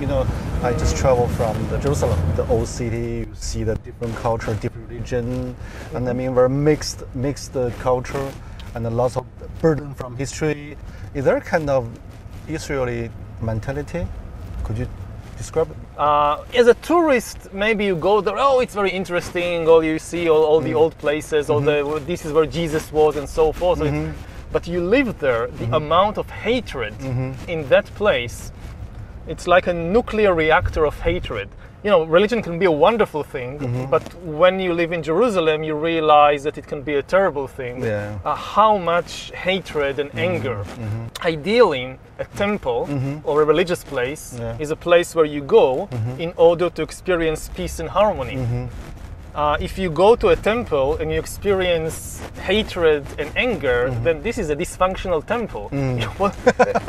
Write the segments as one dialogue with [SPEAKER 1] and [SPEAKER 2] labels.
[SPEAKER 1] I just traveled from the Jerusalem, the old city. You see the different culture, different religion, and I mean very mixed culture, and a lot of burden from history. Is there a kind of Israeli mentality? Could you describe it?
[SPEAKER 2] As a tourist, maybe you go there. Oh, it's very interesting. Or you see all the old places. All this is where Jesus was, and so forth. But you live there. The amount of hatred in that place. It's like a nuclear reactor of hatred. Religion can be a wonderful thing, but when you live in Jerusalem, you realize that it can be a terrible thing.
[SPEAKER 1] Yeah.
[SPEAKER 2] How much hatred and anger. Ideally, a temple or a religious place is a place where you go in order to experience peace and harmony. If you go to a temple and you experience hatred and anger, then this is a dysfunctional temple.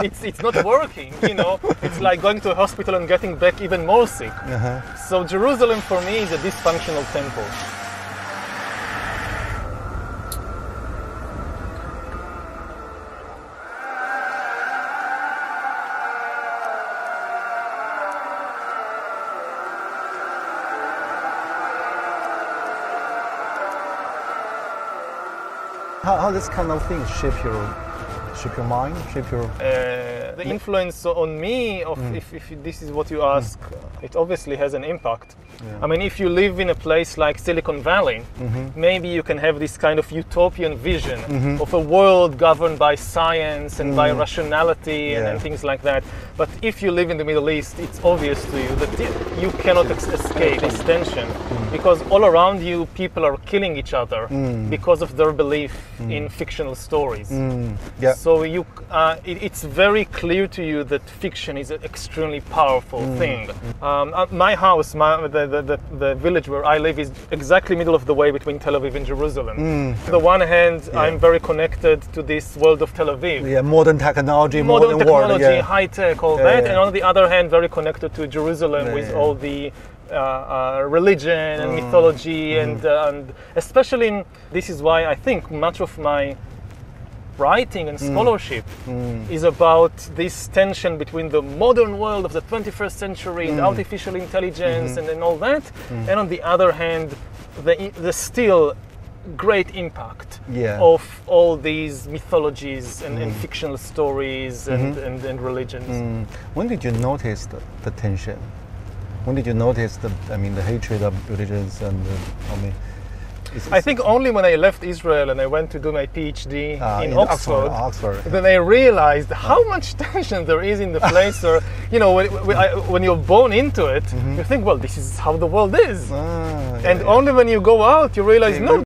[SPEAKER 2] It's not working, It's like going to a hospital and getting back even more sick. So Jerusalem for me is a dysfunctional temple.
[SPEAKER 1] How this kind of things shape your mind, shape your...
[SPEAKER 2] The influence on me, if this is what you ask, it obviously has an impact. I mean, if you live in a place like Silicon Valley, maybe you can have this kind of utopian vision of a world governed by science and by rationality and things like that. But if you live in the Middle East, it's obvious to you that you cannot escape this tension, because all around you, people are killing each other because of their belief in fictional stories. So it's very clear to you that fiction is an extremely powerful thing. My house, the village where I live, is exactly middle of the way between Tel Aviv and Jerusalem. On the one hand, I'm very connected to this world of Tel Aviv.
[SPEAKER 1] Modern technology,
[SPEAKER 2] modern technology, high tech, all that. And on the other hand, very connected to Jerusalem with all the religion and mythology and especially this is why I think much of my writing and scholarship is about this tension between the modern world of the 21st century and artificial intelligence and all that, and on the other hand, the still great impact of all these mythologies and fictional stories and religions.
[SPEAKER 1] When did you notice the tension? When did you notice the hatred of religions and
[SPEAKER 2] I think only when I left Israel and I went to do my PhD in Oxford, then I realized how much tension there is in the place where, when you're born into it, you think, well, this is how the world is. And only when you go out, you realize, no.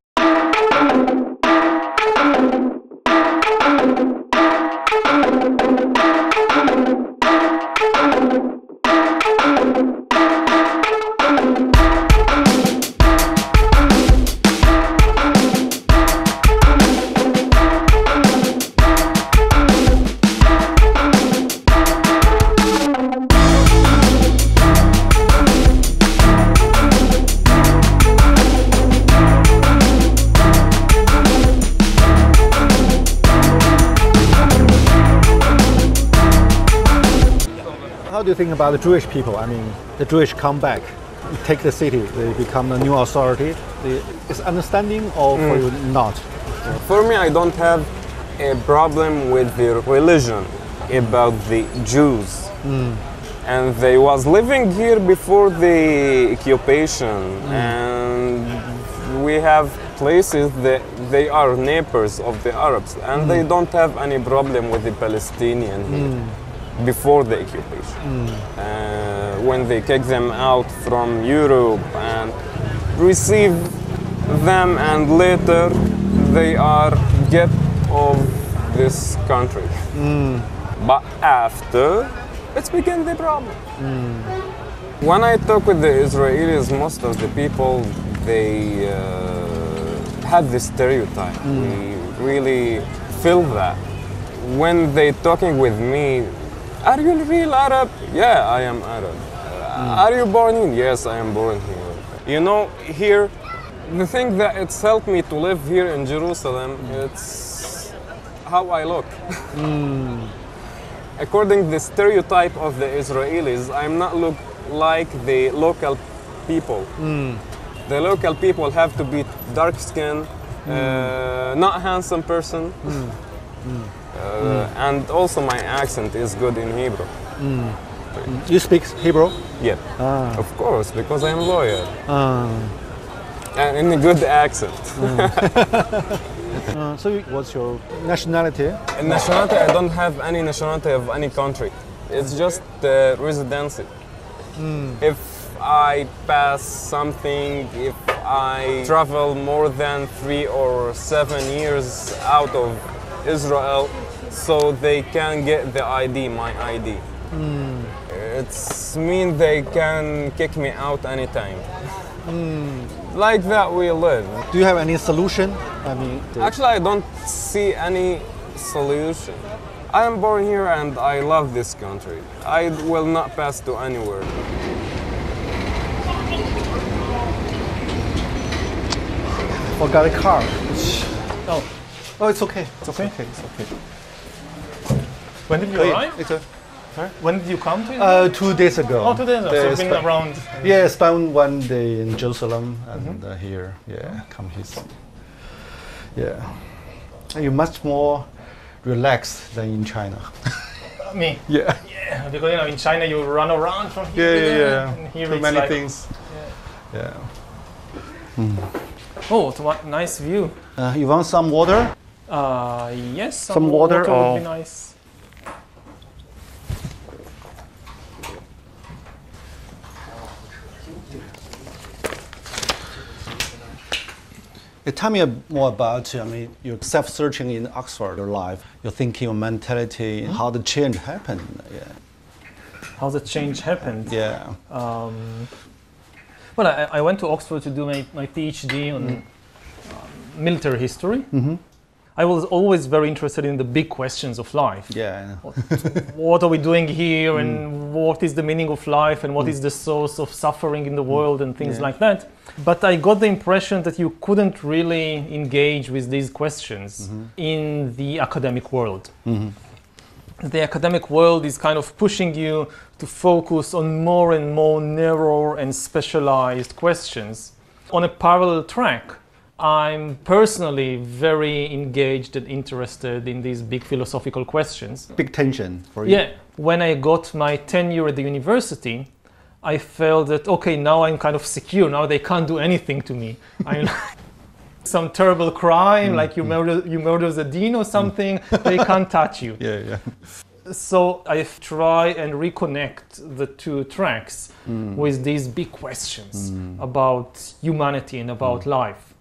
[SPEAKER 1] How do you think about the Jewish people? I mean, the Jewish come back, take the city, they become the new authority. Is understanding or for you not?
[SPEAKER 3] For me, I don't have a problem with the religion about the Jews. And they was living here before the occupation, and we have places that they are neighbors of the Arabs, and they don't have any problem with the Palestinian here. Before the occupation, when they kick them out from Europe and receive them, and later they are get of this country. But after, it's begin the problem. When I talk with the Israelis, most of the people, they have this stereotype. We really feel that. When they talking with me, are you real Arab? Yeah, I am Arab. Are you born here? Yes, I am born here. Here, the thing that it's helped me to live here in Jerusalem, it's how I look. According to the stereotype of the Israelis, I'm not look like the local people. The local people have to be dark skinned, not handsome person, and also my accent is good in Hebrew.
[SPEAKER 1] You speak Hebrew?
[SPEAKER 3] Yeah, of course, because I'm lawyer. And in a good accent.
[SPEAKER 1] So what's your nationality?
[SPEAKER 3] Nationality, I don't have any nationality of any country. It's just residency. If I pass something, if I travel more than 3 or 7 years out of Israel, so they can get the ID, my ID. It's mean they can kick me out anytime. Like that we live.
[SPEAKER 1] Do you have any solution? I mean,
[SPEAKER 3] Actually, I don't see any solution. I am born here and I love this country. I will not pass to anywhere.
[SPEAKER 1] forgot a car.
[SPEAKER 2] Oh,
[SPEAKER 1] Oh, it's okay.
[SPEAKER 2] it's okay.
[SPEAKER 1] It's okay.
[SPEAKER 2] When did you arrive?
[SPEAKER 1] It's a,
[SPEAKER 2] When did you come to Israel?
[SPEAKER 1] 2 days ago.
[SPEAKER 2] Oh, 2 days ago. So you've been around.
[SPEAKER 1] Yeah, spent 1 day in Jerusalem and here. Yeah, come here. Yeah. You're much more relaxed than in China.
[SPEAKER 2] Me.
[SPEAKER 1] Yeah.
[SPEAKER 2] Yeah, because you know in China you run around from here
[SPEAKER 1] Yeah,
[SPEAKER 2] to
[SPEAKER 1] yeah,
[SPEAKER 2] there,
[SPEAKER 1] yeah.
[SPEAKER 2] and here
[SPEAKER 1] Too
[SPEAKER 2] it's
[SPEAKER 1] many
[SPEAKER 2] like,
[SPEAKER 1] things. Yeah.
[SPEAKER 2] Oh, what nice view.
[SPEAKER 1] You want some water?
[SPEAKER 2] Yes,
[SPEAKER 1] Some water
[SPEAKER 2] would
[SPEAKER 1] or-
[SPEAKER 2] be nice.
[SPEAKER 1] Tell me more about, I mean, your self-searching in Oxford, your life, your thinking, your mentality, how the change happened. Yeah.
[SPEAKER 2] How the change happened.
[SPEAKER 1] Yeah.
[SPEAKER 2] Well, I went to Oxford to do my PhD on military history. I was always very interested in the big questions of life.
[SPEAKER 1] Yeah.
[SPEAKER 2] What are we doing here, and what is the meaning of life, and what is the source of suffering in the world, and things like that. But I got the impression that you couldn't really engage with these questions in the academic world. The academic world is kind of pushing you to focus on more and more narrow and specialized questions. On a parallel track, I'm personally very engaged and interested in these big philosophical questions.
[SPEAKER 1] Big tension for you.
[SPEAKER 2] Yeah, when I got my tenure at the university, I felt that, okay, now I'm kind of secure. Now they can't do anything to me. I'm some terrible crime, like you murder the dean or something, they can't touch you.
[SPEAKER 1] Yeah, yeah.
[SPEAKER 2] So I try and reconnect the two tracks with these big questions about humanity and about life.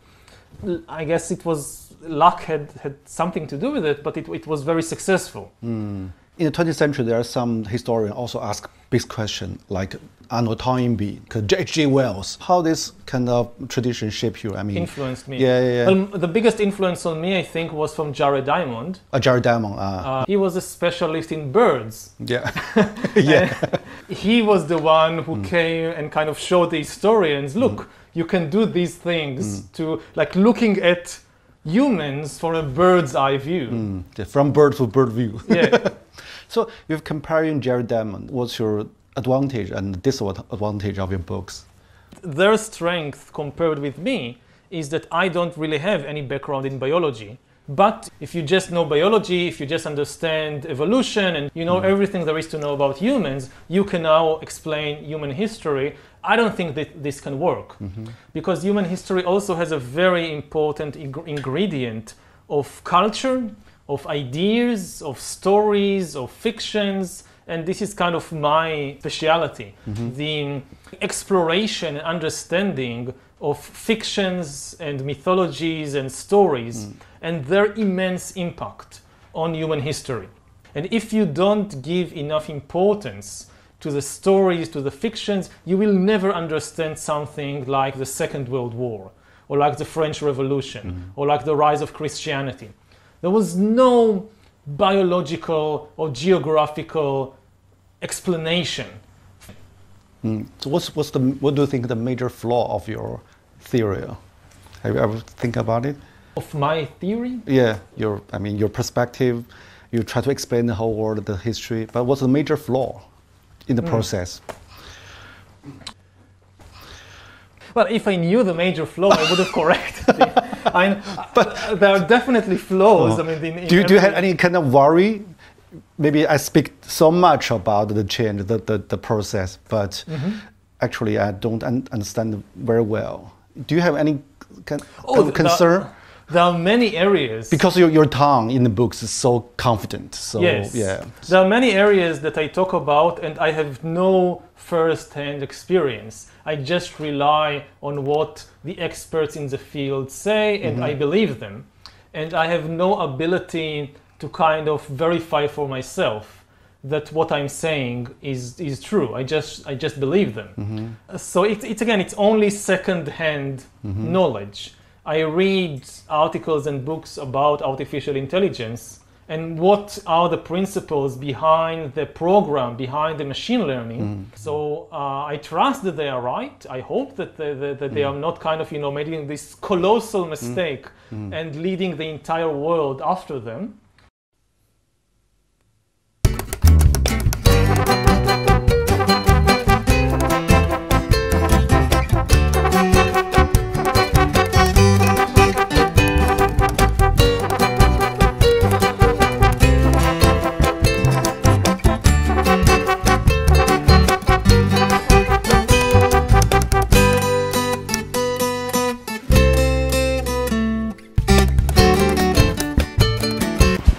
[SPEAKER 2] I guess it was luck had something to do with it, but it was very successful.
[SPEAKER 1] In the 20th century, there are some historians also ask big questions like Arnold Toynbee, H.G. Wells. How this kind of tradition shaped you? I mean,
[SPEAKER 2] Influenced me.
[SPEAKER 1] Yeah.
[SPEAKER 2] The biggest influence on me, I think, was from Jared Diamond.
[SPEAKER 1] Jared Diamond.
[SPEAKER 2] He was a specialist in birds.
[SPEAKER 1] Yeah. Yeah.
[SPEAKER 2] He was the one who came and kind of showed the historians, look, you can do these things to, like, looking at humans from a bird's eye view.
[SPEAKER 1] From bird to bird view.
[SPEAKER 2] Yeah.
[SPEAKER 1] So, if comparing Jared Diamond, what's your advantage and disadvantage of your books?
[SPEAKER 2] Their strength compared with me is that I don't really have any background in biology. But if you just know biology, if you just understand evolution and you know everything there is to know about humans, you can now explain human history. I don't think that this can work because human history also has a very important ingredient of culture, of ideas, of stories, of fictions, and this is kind of my specialty, the exploration and understanding of fictions and mythologies and stories and their immense impact on human history. And if you don't give enough importance to the stories, to the fictions, you will never understand something like the Second World War, or like the French Revolution, or like the rise of Christianity. There was no biological or geographical explanation.
[SPEAKER 1] So what do you think the major flaw of your theory? Have you ever think about it?
[SPEAKER 2] Of my theory?
[SPEAKER 1] Yeah, your perspective, you try to explain the whole world, the history, but what's the major flaw in the process?
[SPEAKER 2] Well, if I knew the major flaw, I would have corrected it. But there are definitely flaws. I mean,
[SPEAKER 1] do you have any kind of worry? Maybe I speak so much about the change, the process, but actually I don't understand very well. Do you have any kind of concern?
[SPEAKER 2] There are many areas.
[SPEAKER 1] Because your tongue in the books is so confident. So,
[SPEAKER 2] yes.
[SPEAKER 1] Yeah.
[SPEAKER 2] There are many areas that I talk about and I have no first-hand experience. I just rely on what the experts in the field say and I believe them. And I have no ability to kind of verify for myself that what I'm saying is true. I just believe them. So it's only second-hand knowledge. I read articles and books about artificial intelligence and what are the principles behind the program, behind the machine learning. So I trust that they are right. I hope that they are not kind of, making this colossal mistake and leading the entire world after them.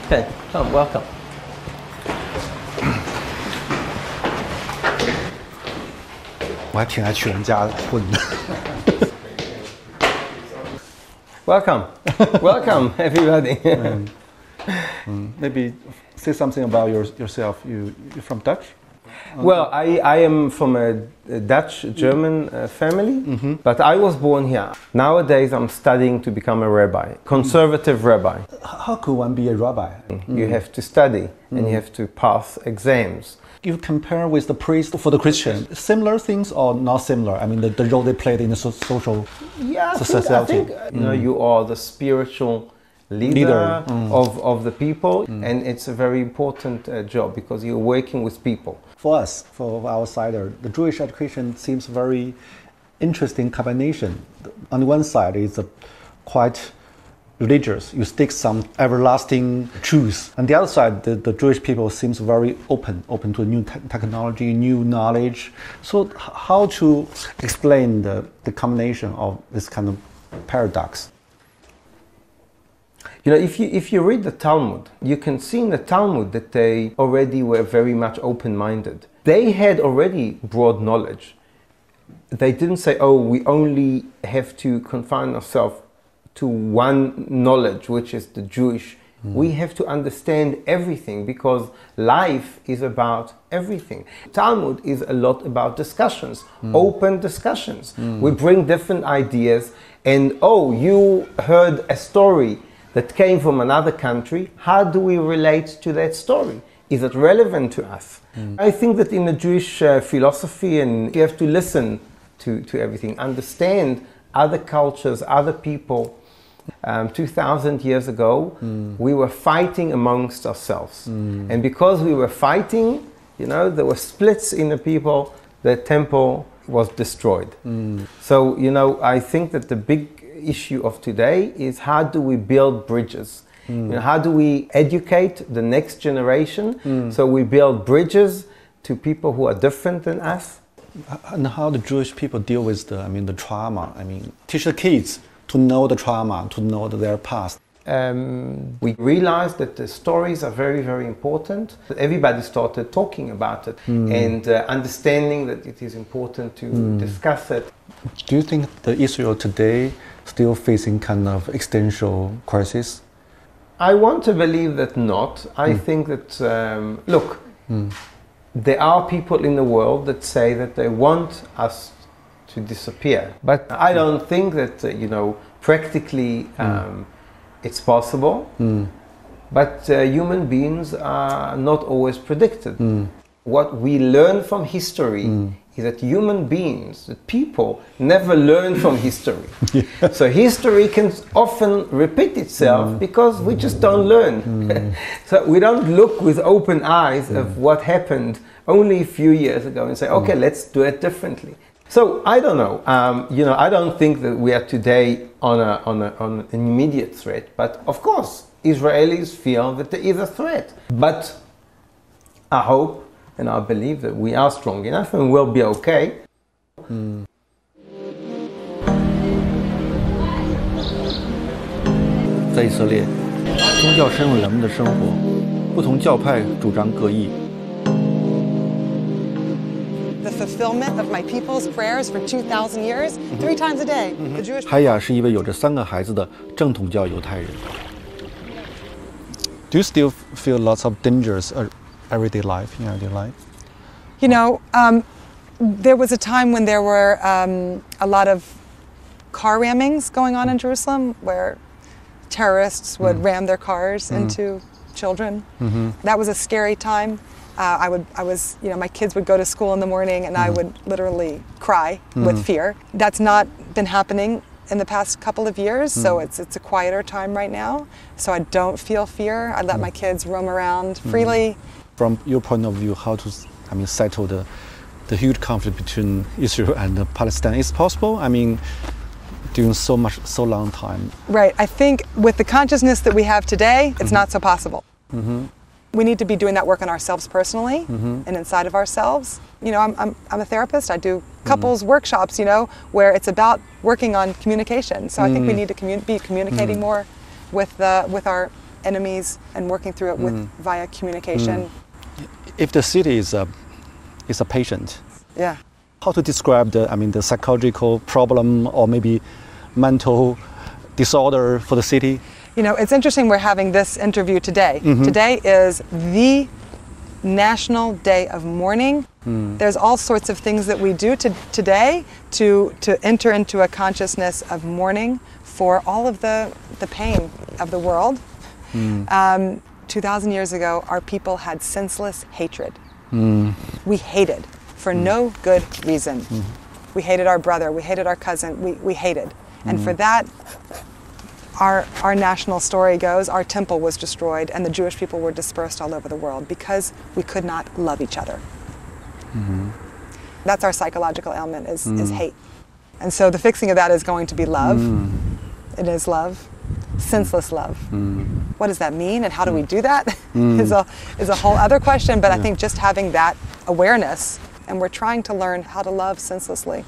[SPEAKER 2] Okay, come, welcome. Welcome, welcome everybody.
[SPEAKER 1] Maybe say something about yourself. You're from Dutch?
[SPEAKER 4] Well, I am from a Dutch-German family, but I was born here. Nowadays I'm studying to become a rabbi, conservative rabbi.
[SPEAKER 1] How could one be a rabbi?
[SPEAKER 4] You have to study and you have to pass exams.
[SPEAKER 1] You compare with the priest for the Christian, similar things or not similar? I mean, the role they played in the social society.
[SPEAKER 4] I think you are the spiritual leader of the people, and it's a very important job because you're working with people.
[SPEAKER 1] For us, for outsider, the Jewish education seems very interesting combination. On the one side, it's quite religious. You stick some everlasting truth. On the other side, the Jewish people seems very open to new technology, new knowledge. So how to explain the combination of this kind of paradox?
[SPEAKER 4] If you read the Talmud, you can see in the Talmud that they already were very much open-minded. They had already broad knowledge. They didn't say, oh, we only have to confine ourselves to one knowledge, which is the Jewish. We have to understand everything because life is about everything. Talmud is a lot about discussions, open discussions. We bring different ideas and, oh, you heard a story that came from another country. How do we relate to that story? Is it relevant to us? I think that in the Jewish philosophy, and you have to listen to everything, understand other cultures, other people. 2,000 years ago, we were fighting amongst ourselves. And because we were fighting, there were splits in the people, the temple was destroyed. So, I think that the big issue of today is how do we build bridges? How do we educate the next generation so we build bridges to people who are different than us?
[SPEAKER 1] And how the Jewish people deal with the trauma? Teach the kids to know the trauma, to know their past.
[SPEAKER 4] We realized that the stories are very, very important. Everybody started talking about it and understanding that it is important to discuss it.
[SPEAKER 1] Do you think that Israel today still facing kind of existential crisis?
[SPEAKER 4] I want to believe that not. I think that, look, there are people in the world that say that they want us to disappear. But I don't think that, practically it's possible. But human beings are not always predicted. What we learn from history is that human beings, that people, never learn from history. So history can often repeat itself because we just don't learn. So we don't look with open eyes of what happened only a few years ago and say, okay, let's do it differently. So I don't know. I don't think that we are today on an immediate threat. But of course, Israelis feel that there is a threat. But I hope and I believe that we are strong enough and we'll be okay.
[SPEAKER 5] 在以色列，宗教深入人们的生活，不同教派主张各异。
[SPEAKER 6] The fulfillment of my people's prayers for 2,000 years, 3 times a day. The Jewish
[SPEAKER 5] 海雅是一位有着3个孩子的正统教犹太人。
[SPEAKER 1] Do you still feel lots of dangers everyday life, in everyday life?
[SPEAKER 6] You know, there was a time when there were a lot of car rammings going on in Jerusalem where terrorists would ram their cars into children. That was a scary time. My kids would go to school in the morning and I would literally cry with fear. That's not been happening in the past couple of years, so it's a quieter time right now. So I don't feel fear. I let my kids roam around freely.
[SPEAKER 1] From your point of view, how to settle the huge conflict between Israel and Palestine is possible? I mean, during so long time.
[SPEAKER 6] Right. I think with the consciousness that we have today, it's not so possible. We need to be doing that work on ourselves personally and inside of ourselves. You know, I'm a therapist. I do couples workshops, where it's about working on communication. So I think we need to be communicating more with our enemies and working through it via communication.
[SPEAKER 1] If the city is a patient,
[SPEAKER 6] Yeah.
[SPEAKER 1] how to describe the psychological problem or maybe mental disorder for the city?
[SPEAKER 6] You know, it's interesting we're having this interview today. Today is the National Day of Mourning. There's all sorts of things that we do today to enter into a consciousness of mourning for all of the pain of the world. 2,000 years ago, our people had senseless hatred. We hated for no good reason. We hated our brother, we hated our cousin, we hated. And for that, our national story goes, our temple was destroyed and the Jewish people were dispersed all over the world because we could not love each other. That's our psychological ailment is hate. And so the fixing of that is going to be love. It is love. Senseless love. What does that mean and how do we do that is a whole other question, but I think just having that awareness, and we're trying to learn how to love senselessly.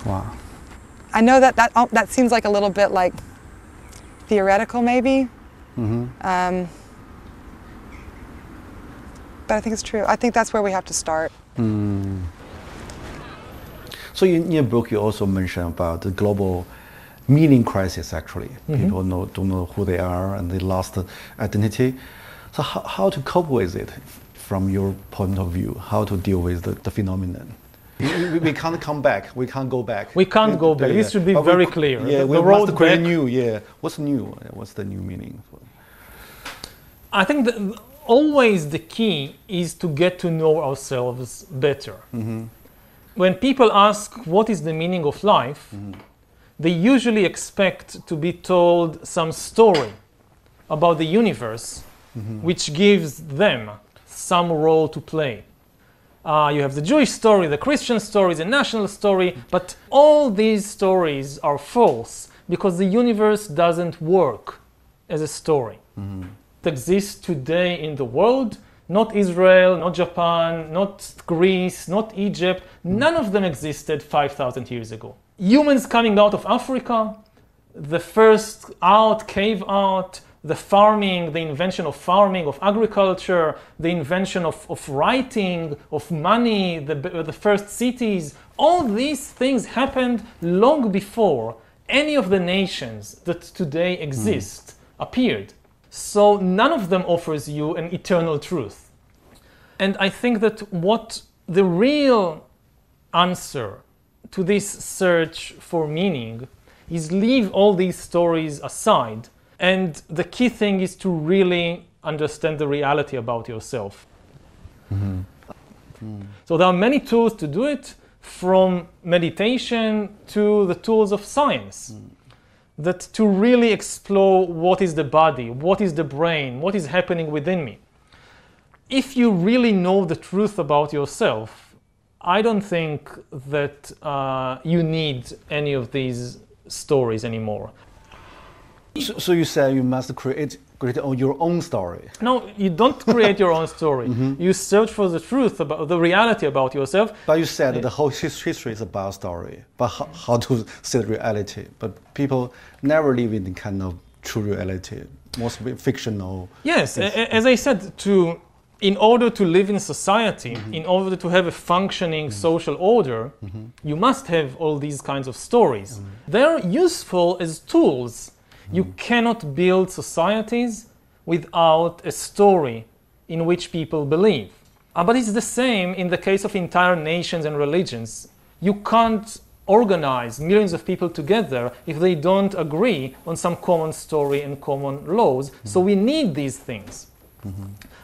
[SPEAKER 1] Wow.
[SPEAKER 6] I know that seems like a little bit like theoretical maybe, but I think it's true. I think that's where we have to start.
[SPEAKER 5] So in your book, you also mention about the global meaning crisis. Actually, people don't know who they are and they lost identity. So how to cope with it, from your point of view? How to deal with the phenomenon? We can't come back. We can't go back.
[SPEAKER 2] We can't go back. This should be very clear.
[SPEAKER 1] Yeah, we must create new. Yeah, what's new? What's the new meaning?
[SPEAKER 2] I think always the key is to get to know ourselves better. When people ask what is the meaning of life, they usually expect to be told some story about the universe, which gives them some role to play. You have the Jewish story, the Christian story, the national story, but all these stories are false because the universe doesn't work as a story. It exists today in the world. Not Israel, not Japan, not Greece, not Egypt. None of them existed 5,000 years ago. Humans coming out of Africa, the first cave art, the farming, the invention of farming, of agriculture, the invention of writing, of money, the first cities. All these things happened long before any of the nations that today exist appeared. So none of them offers you an eternal truth. And I think that what the real answer to this search for meaning is leave all these stories aside. And the key thing is to really understand the reality about yourself. So there are many tools to do it, from meditation to the tools of science, that to really explore what is the body, what is the brain, what is happening within me. If you really know the truth about yourself, I don't think that you need any of these stories anymore.
[SPEAKER 5] So you say you must create your own story.
[SPEAKER 2] No, you don't create your own story. You search for the truth about the reality about yourself.
[SPEAKER 5] But you said the whole history is about story, but how to see the reality. But people never live in the kind of true reality, mostly fictional.
[SPEAKER 2] Yes, as I said, in order to live in society, in order to have a functioning social order, you must have all these kinds of stories. They're useful as tools. You cannot build societies without a story in which people believe. But it's the same in the case of entire nations and religions. You can't organize millions of people together if they don't agree on some common story and common laws. So we need these things.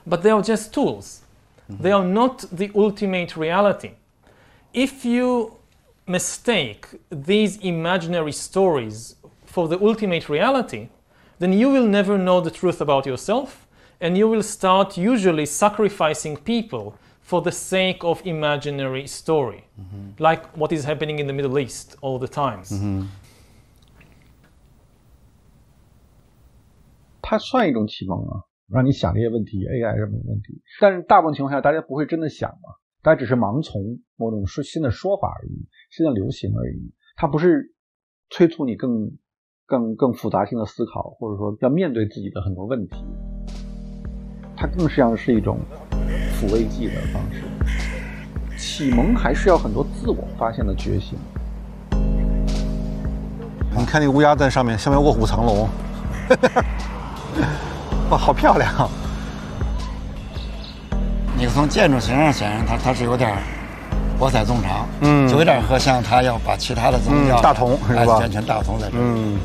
[SPEAKER 2] But they are just tools. They are not the ultimate reality. If you mistake these imaginary stories for the ultimate reality, then you will never know the truth about yourself, and you will start usually sacrificing people for the sake of imaginary story, like what is happening in the Middle East all the times.
[SPEAKER 7] 它算一种启蒙啊，让你想这些问题 ，AI 什么问题，但是大部分情况下大家不会真的想嘛，大家只是盲从某种新的说法而已，新的流行而已，它不是催促你更复杂性的思考，或者说要面对自己的很多问题，它更像是一种抚慰剂的方式。启蒙还是要很多自我发现的觉醒。
[SPEAKER 5] 你看那个乌鸦在上面，下面卧虎藏龙，哇，好漂亮！
[SPEAKER 8] 你从建筑形上显然它是有点博采众长，就有点和像他要把其他的宗教
[SPEAKER 5] 大同是吧？
[SPEAKER 8] 完全大同在这里。